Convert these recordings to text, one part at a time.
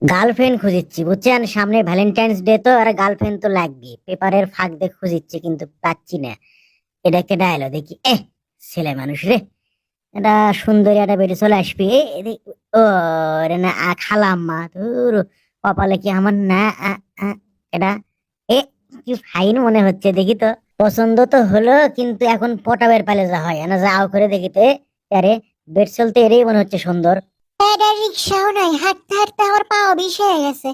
Girlfriend খুঁজিচ্ছি বুঝছেন, সামনে Valentine's day তো, আর গার্লফ্রেন্ড তো লাগবে। পেপারের ফাঁক দিয়ে খুঁজিচ্ছি কিন্তু পাচ্ছি না। এটা কেডা এলো দেখি, ছেলে মানুষ রে। এটা সুন্দরী একটা বেটে চলে আসবে। ও রে না, খালাম্মা তোর কপালে কি আমার না। এটা এ কি ফাইন মনে হচ্ছে দেখি তো। পছন্দ তো হলো, কিন্তু এখন পটাবের পালে যা হয় না, যাও করে দেখি তো। আরে বেড চলতে এরই মনে হচ্ছে সুন্দর। এটা রিক্সাও নাই, হাঁটতে হাঁটতে আমার পাও বিষ হয়ে গেছে।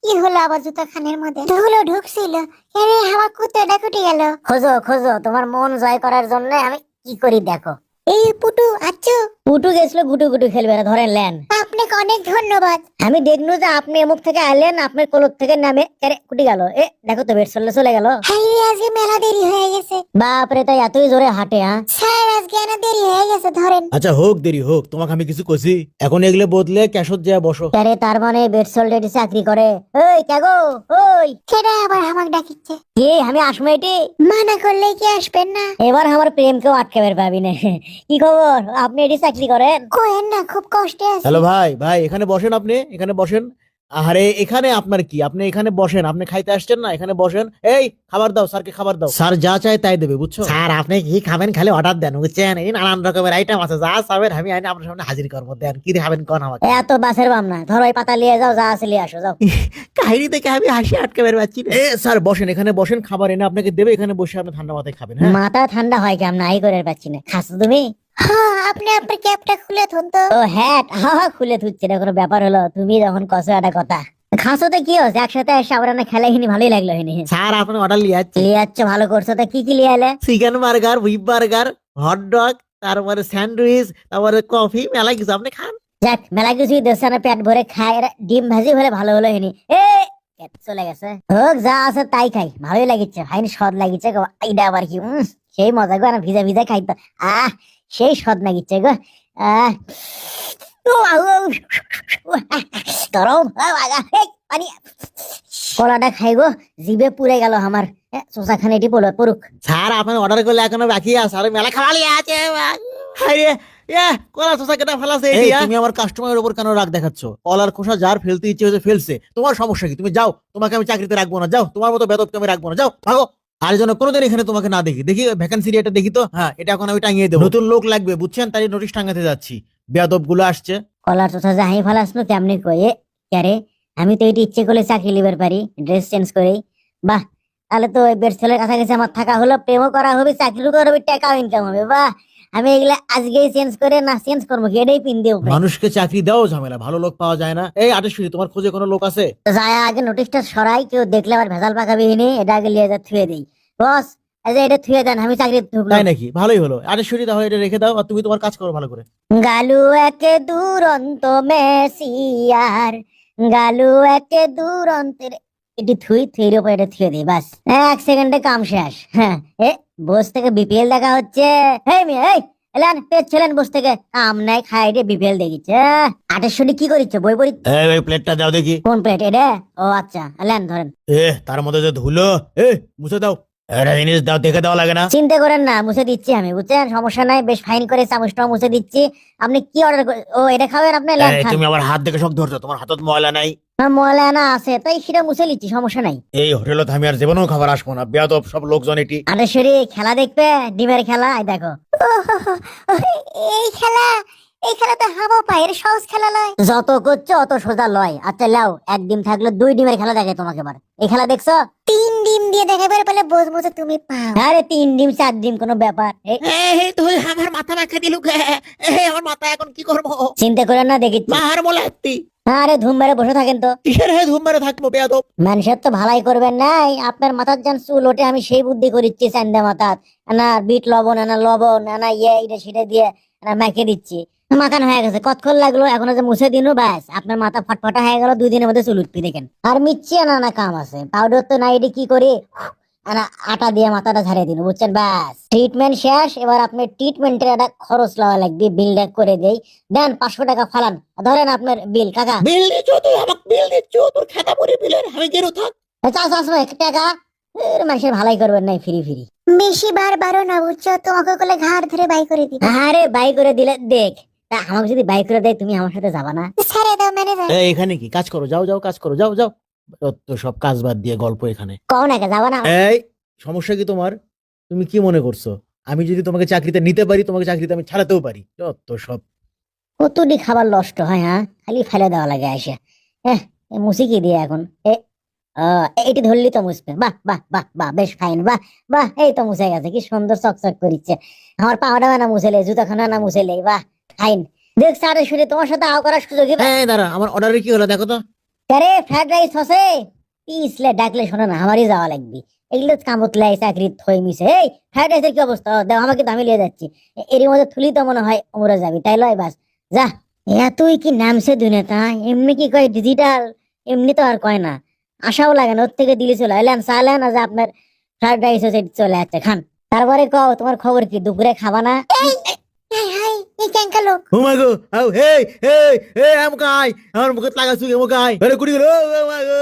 কি হলো আবার জুতা খানের মধ্যে ধুলো ঢুকছিল? আরে আমার কুত্তাটা কুটে গেল। খোঁজো খোঁজো, তোমার মন জয় করার জন্য আমি কি করি দেখো। এই পুটু আচ্ছু, পুটু গেছিল গুটু গুটু খেলবে না, ধরেন লেন। আপনাকে অনেক ধন্যবাদ। আমি দেখনু যে আপনি এমুক থেকে আইলেন, আপনার কোলক থেকে নামে কুটি গেল। দেখো তো বেড চললে চলে গেল। হাই রে, আজকে মেলা দেরি হয়ে গেছে। বাপরে, তাই এতই জোরে হাঁটে? হ্যাঁ স্যার, আজকে না দেরি হয়ে গেছে, ধরেন। আচ্ছা হোক, দেরি হোক, তোমাকে আমি কিছু কইছি? এখন এগুলো বদলে ক্যাশত যা বসো। আরে তার মানে বেড সোল্ডেটি চাকরি করে? ওই কাগো, ওই সেটা আবার আমাকে ডাকিচ্ছে। কে? আমি আসমো এটি। মানা করলে কি আসবেন না? এবার আমার প্রেমকেও আটকে পাবি না। কি খবর, আপনি এটি চাকরি করেন? কোয়েন না, খুব কষ্টে আছি। হ্যালো ভাই, ভাই এখানে বসেন, আপনি এখানে বসেন। আরে এখানে আপনার কি, আপনি এখানে বসেন, আপনি খাইতে আসছেন না, এখানে বসেন। এই খাবার দাও, স্যারকে খাবার দাও, স্যার যা চায় তাই দেবে, বুঝছো? স্যার আপনি কি খাবেন, খালি অর্ডার দেন, বুঝছেন? এই নানান রকমের আইটেম আছে, যা চাবেন আমি আইনে আপনার সামনে হাজির করবো। দেন কি খাবেন কোন আমাকে। এত বাসের বাম না, ধরো এই পাতা নিয়ে যাও, যা আছে নিয়ে আসো যাও। কাহিনী দেখে আমি হাসি আটকে বের পাচ্ছি না। স্যার বসেন, এখানে বসেন, খাবার এনে আপনাকে দেবে, এখানে বসে আপনি ঠান্ডা মাথায় খাবেন। হ্যাঁ মাথা ঠান্ডা হয় কেমন, আই করে পাচ্ছি না। খাস তুমি? হ্যাঁ, আপনি আপনার ক্যাপটা খুলে থুন তো। ও হ্যাঁ, হ্যাঁ খুলে থুচ্ছে না, কোনো ব্যাপার হলো? তুমি যখন কসো একটা কথা। খাসোতে কি হচ্ছে, একসাথে এসে আবার না খেলা হিনি, ভালোই লাগলো হিনি। স্যার আপনি অর্ডার লিয়ে যাচ্ছে, লিয়ে যাচ্ছ, ভালো করছো। তা কি কি লিয়ে এলে? Chicken burger, whip burger, hot dog, তারপরে স্যান্ডউইচ, তারপরে কফি, মেলা কিছু, আপনি খান। যাক, মেলা কিছুই দেশে না, পেট ভরে খায়। এরা ডিম ভাজি হলে ভালো হলো হিনি। পেট চলে গেছে। হোক, যা আছে তাই খাই, ভালোই লাগিচ্ছে, ফাইন স্বাদ লাগিচ্ছে গো। এইটা আবার কি, সেই মজা গো, না ভিজা ভিজা খাইতো। সেই স্বাদ লাগিচ্ছে গো। আহ গরম, পানি। কলাটা খাই গো, জিভে পুড়ে গেল আমার। চোষা খানে এটি পড়ুক। স্যার আপনার অর্ডার করলে এখনো বাকি আছে, আর মেলা খাওয়ালি আছে। আরে কলা খোসা কেটে ফেলাছে। তুমি আমার কাস্টমারের উপর কেন রাগ দেখাচ্ছ? কলার খোসা যার ফেলতে ইচ্ছে হয়েছে ফেলছে, তোমার সমস্যা কি? তুমি যাও, তোমাকে আমি চাকরিতে রাখবো না, যাও, তোমার মতো বেদবকে আমি রাখবো না, যাও ভাগো। আর যেন কোনোদিন এখানে তোমাকে না দেখি। দেখি ভ্যাকেন্সি এটা দেখি তো। হ্যাঁ, এটা এখন আমি টাঙিয়ে দেবো, নতুন লোক লাগবে, বুঝছেন? তাই নোটিশ টাঙাতে যাচ্ছি। বেয়াদব গুলো আসছে। কলার চোষা যাই ফেলাস নো কেমনি কয়ে। ক্যারে, আমি তো এটি ইচ্ছে করলে চাকরি লিবার পারি, ড্রেস চেঞ্জ করেই। বাহ, তাহলে তো ওই বেড ছেলের কাছাকাছি আমার থাকা হলো, প্রেমও করা হবে, চাকরিও করা হবে, টাকাও ইনকাম হবে। বাহ, আমি এগুলা আজকেই চেঞ্জ করে না, চেঞ্জ করবো কি, এটাই পিন দিও। মানুষকে চাকরি দাও ঝামেলা, ভালো লোক পাওয়া যায় না। এই আটেশ্বরী, তোমার খোঁজে কোনো লোক আছে? যায় আগে নোটিশটা সরাই, কেউ দেখলে আবার ভেজাল পাকাবি হিনি, এটা আগে লিয়ে যা থুয়ে দেই। বস, এই যে এটা থুয়ে দেন, আমি চাকরি ঢুকলাম। তাই নাকি? ভালোই হলো। আটেশ্বরী, তাহলে এটা রেখে দাও, আর তুমি তোমার কাজ করো ভালো করে। গালু একে দুরন্ত মেসিয়ার, গালু একে দুরন্তের। এটি থুই থুইর উপর এটা থুয়ে দিই, বাস 1 সেকেন্ডে কাম শেষ। হ্যাঁ, বস থেকে বিপিএল দেখা হচ্ছে। এই মেয়ে, এই এলেন পেট ছেলেন বস থেকে, কাম নাই, খাই রে বিপিএল দেখিচ্ছে। 2800 কি করিচ্ছে, বই পড়ি? এই প্লেটটা দাও দেখি। কোন প্লেট এটা? ও আচ্ছা, এলেন ধরেন। তার মধ্যে যে ধুলো, মুছে দাও। একটা জিনিস দাও, দেখে দেওয়া লাগে না? চিন্তা করেন না, মুছে দিচ্ছি আমি, বুঝছেন? সমস্যা নাই, বেশ ফাইন করে চামচটাও মুছে দিচ্ছি। আপনি কি অর্ডার? ও এটা খাবেন আপনি? লেন খান। তুমি আবার হাত দেখে শখ ধরছো, তোমার হাতত ময়লা নাই? ময়লা না আছে, তাই সেটা মুছে নিচ্ছি, সমস্যা নাই। এই হোটেলত আমি আর জীবনেও খাবার আসবো না, বেয়াদব সব লোকজন। এটি আরে শরী, খেলা দেখবে, ডিমের খেলা, এই দেখো। এই খেলা, এই খেলা তো হাবো পায়ের সহজ খেলা নয়। যত করছো অত সোজা লয়। আচ্ছা লাও, 1 ডিম থাকলে 2 ডিমের খেলা দেখে তোমাকে। এবার এই খেলা দেখছো? 3 ডিম দিয়ে দেখাবে বলে বোঝবো তো তুমি পাও। আরে 3 ডিম 4 ডিম কোনো ব্যাপার। তুই আমার মাথা মাখা দিলু কে? আমার মাথা এখন কি করবো? চিন্তা করেন না, দেখিচ্ছি। মার বলে একটি। আরে ধুম মেরে বসে থাকেন তো। কিসের ধুম মেরে থাকবো বেয়াদব? মানুষের তো ভালাই করবেন নাই, আপনার মাথার যান চুল ওঠে, আমি সেই বুদ্ধি করিচ্ছি চান্দা মাথার। না বিট লবণ, না লবণ, না এটা সেটা দিয়ে না মেখে দিচ্ছি, মাখান হয়ে গেছে। কতক্ষণ লাগলো, এখনো যে মুছে দিনু, ব্যাস আপনার মাথা ফটফটা হয়ে গেল। 2 দিনের মধ্যে চুল উঠবি দেখেন। আর মিচ্ছি না, না কাম আছে, পাউডার তো নাই, এটি কি করি, আটা দিয়ে মাথাটা ঝাড়িয়ে দিন, বুঝছেন? ব্যাস ট্রিটমেন্ট শেষ। এবার আপনার ট্রিটমেন্টের একটা খরচ লাগা লাগবে, বিলটা করে দেই। দেন 500 টাকা ফালান, ধরেন আপনার বিল। কাকা বিল দিচ্ছ তুই আমাকে? বিল দিচ্ছ? তোর খাতা পরে বিলের আমি গেরো থাক। 1 টাকা। মানুষের ভালাই করবেন নাই, ফ্রি ফ্রি। বেশি বারবারও না, বুঝছো? তোমাকে বলে ঘাড় ধরে বাই করে দিবে। আরে বাই করে দিলে দেখ, তা আমাকে যদি বাইক করে দেয় তুমি আমার সাথে যাবা না? ছেড়ে দাও ম্যানেজার। এখানে কি কাজ করো, যাও যাও কাজ করো, যাও যাও। তো সব কাজ বাদ দিয়ে গল্প এখানে। কও না যাবা না? এই সমস্যা কি তোমার? তুমি কি মনে করছো আমি যদি তোমাকে চাকরিতে নিতে পারি, তোমাকে চাকরিতে আমি ছাড়াতেও পারি? যত সব। কতটি খাবার নষ্ট হয়, হ্যাঁ খালি ফেলে দেওয়া লাগে এসে। মুসি কি দিয়ে এখন? এটি ধরলি তো মুছবে। বাহ বাহ বাহ বাহ, বেশ ফাইন। বাহ বাহ, এই তো মুছে গেছে, কি সুন্দর চকচক করিচ্ছে। আমার পাওয়াটা না মুছেলে, জুতাখানা না মুছেলে, বাহ ফাইন। দেখ স্যার শুনে তোমার সাথে আও করার সুযোগই পাই। এই দাঁড়া, আমার অর্ডারে কি হলো দেখো তো। আরে ফ্রাইড রাইস হসে পিছলে ডাকলে শোনো না, আমারই যাওয়া লাগবে। এগুলো কামতলাই চাকরি থই মিছে। এই ফ্রাইড রাইসের কি অবস্থা? দাও আমাকে, তো আমি লিয়ে যাচ্ছি। এরই মধ্যে থুলি তো মনে হয় উমরে যাবি, তাই লয় বাস যা। তুই কি নামছে দুনিয়াটা, এমনি কি কয় ডিজিটাল, এমনি তো আর কয় না। আশাও লাগে না, ওর থেকে দিলে চলে এলাম চাইলেন না যে আপনার ফ্রাইড রাইস হচ্ছে, চলে যাচ্ছে খান। তারপরে কও তোমার খবর কি, দুপুরে খাবা না? হাই হাই, এই ক্যাঙ্কা লোক। ও মাই গো, আও হেই হেই হেই আমকাই, আমার মুখে লাগাছু আমকাই। আরে কুড়ি গেল, ও মাই গো।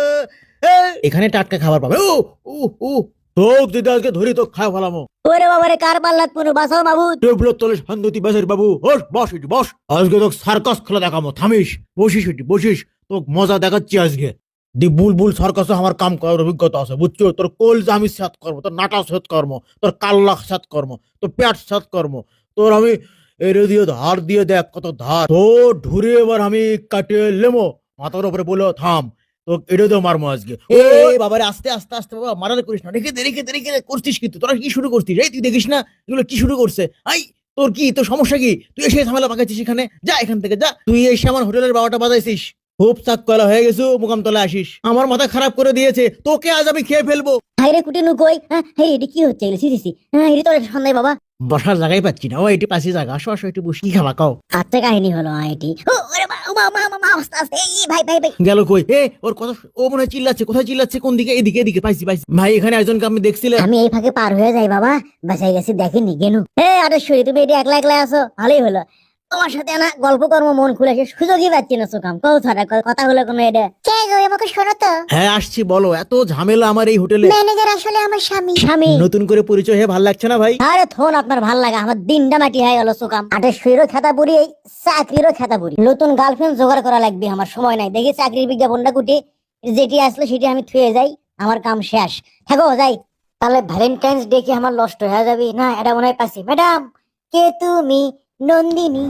এখানে টাটকা খাবার পাবে। ও ও ও তোক যদি আজকে ধরি তো খাওয়া ফেলামো। ওরে বাবারে, কার পাল্লাত পুরো বাসাও বাবু। টেবিলের তলে শান্তি বাসের বাবু, বস বস এটি বস। আজকে তোকে সার্কাস খেলা দেখাবো, থামিস বসিস এটি বসিস, তোকে মজা দেখাচ্ছি আজকে। দি বুলবুল সার্কাসে আমার কাম করার অভিজ্ঞতা আছে বুঝছো। তোর কলজা আমি সাত করবো, তোর নাটা সাত করবো, তোর কাল্লা সাত করবো, তোর পেট সাত করবো, তোর আমি এরে দিয়ে ধার দিয়ে দেখ কত ধার তো ঢুরে এবার আমি কাটে লেমো। মাথার উপরে বলো থাম, তো এটা তো মারমো আজকে। এ বাবারে, আস্তে আস্তে আস্তে বাবা, মারারে করিস না। রেখে দে রেখে দে রেখে দে। করছিস কিন্তু তোরা কি শুরু করছিস? এই তুই দেখিস না এগুলো কি শুরু করছে? আই তোর কি, তোর সমস্যা কি? তুই এসে ঝামেলা পাকাচ্ছিস এখানে, যা এখান থেকে যা। তুই এসে আমার হোটেলের বাবাটা বাজাইছিস, খুব চাক কলা হয়ে গেছো, মুকাম তলে আসিস, আমার মাথা খারাপ করে দিয়েছে। তোকে আজ আমি খেয়ে ফেলবো। হাইরে কুটিনু কই? হ্যাঁ এটি কি হচ্ছে? সিসি হ্যাঁ, এটি তো সন্ধ্যায় বাবা। বসার জায়গায় পাচ্ছি না। ও এটি পাশে জায়গা, আসো আসো, একটু বসি, কি খাবা কাও। আচ্ছা কাহিনী হলো এটি। ওরে মা মা মা মা, আস্তে আস্তে, এই ভাই ভাই ভাই। গেল কই? ওর কথা, ও মনে হয় চিল্লাচ্ছে। কোথায় চিল্লাচ্ছে? কোন দিকে? এদিকে এদিকে, পাইছি পাইছি। ভাই এখানে একজনকে আমি দেখছিলাম। আমি এই ফাঁকে পার হয়ে যাই বাবা, বাসায় গেছি দেখেনি গেনু। আরেশ্বরী, তুমি এটি একলা একলা আছো, ভালোই হলো। তোমার সাথে না গল্প কর্ম মন খুলে সে সুযোগই পাচ্ছি না। সুকাম কৌ ছাড়া কথা হলো কোনো এটা। কে গো, আমাকে শোনো তো। হ্যাঁ আসছি, বলো। এত ঝামেলা আমার এই হোটেলে। ম্যানেজার আসলে আমার স্বামী। স্বামী? নতুন করে পরিচয় হয়ে ভাল লাগছে না ভাই। আরে থোন আপনার ভাল লাগা, আমার দিনটা মাটি হয়ে গেল। সুকাম আটেশ্বরীরও খেতা পুরি, এই চাকরিরও খেতা পুরি। নতুন গার্লফ্রেন্ড জোগাড় করা লাগবে, আমার সময় নাই। দেখি চাকরির বিজ্ঞাপনটা কুটি, যেটি আসলে সেটি আমি থুয়ে যাই, আমার কাম শেষ। থাকো যাই। তাহলে ভ্যালেন্টাইন্স ডে কি আমার নষ্ট হয়ে যাবে? না, এটা মনে হয় পাচ্ছি। ম্যাডাম কে তুমি? নন্দিনী।